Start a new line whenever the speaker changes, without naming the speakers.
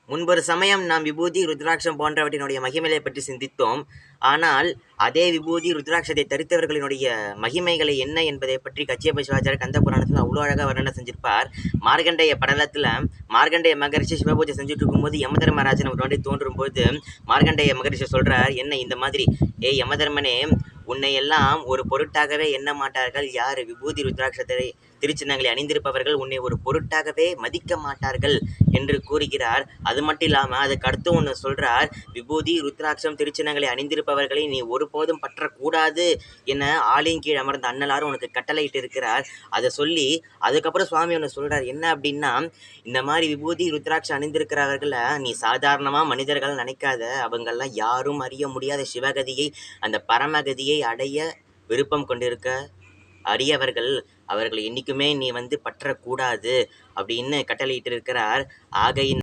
முன்பொரு சமயம் நாம் விபூதி, ருத்ராட்சம் போன்றவற்றினுடைய மகிமைகளைப் பற்றி சிந்தித்தோம். ஆனால் அதே விபூதி, ருத்ராட்சத்தை தரித்தவர்களினுடைய மகிமைகளை என்ன என்பதைப் பற்றி கச்சியப்ப சிவாச்சாரியர் கந்த புராணத்தில் அவ்வளோ அழகாக வர்ணனை செஞ்சிருப்பார். மார்க்கண்டேய படலத்தில் மார்க்கண்டேய மகரிஷி சிவபூஜை செஞ்சுட்டு இருக்கும்போது யமதர்மராஜன் ஒரு வாட்டி தோன்றும்போது மார்க்கண்டேய மகரிஷி சொல்கிறார், என்ன இந்த மாதிரி, யமதர்மனே, உன்னை எல்லாம் ஒரு பொருட்டாகவே எண்ண மாட்டார்கள். யார் விபூதி ருத்ராட்சத்தை திருச்சின்னங்களை அணிந்திருப்பவர்கள் உன்னை ஒரு பொருட்டாகவே மதிக்க மாட்டார்கள் என்று கூறுகிறார். அது மட்டும் இல்லாமல் அதுக்கு அடுத்து ஒன்று சொல்கிறார், விபூதி ருத்ராட்சம் திருச்சின்னங்களை அணிந்திருப்பவர்களை நீ ஒருபோதும் பற்றக்கூடாது என ஆளின் கீழ் அமர்ந்த அண்ணலாரும் உனக்கு கட்டளையிட்டு இருக்கிறார். அதை சொல்லி அதுக்கப்புறம் சுவாமி ஒன்று சொல்கிறார், என்ன அப்படின்னா, இந்த மாதிரி விபூதி ருத்ராட்சம் அணிந்திருக்கிறவர்களை நீ சாதாரணமாக மனிதர்கள் நினைக்காத, அவங்கெல்லாம் யாரும் அறிய முடியாத சிவகதியை, அந்த பரமகதியை அடைய விருப்பம் கொண்டிருக்க அரியவர்கள். அவர்களை என்றைக்குமே நீ பற்றக்கூடாது அப்படின்னு கட்டளையிட்டு இருக்கிறார். ஆகையின்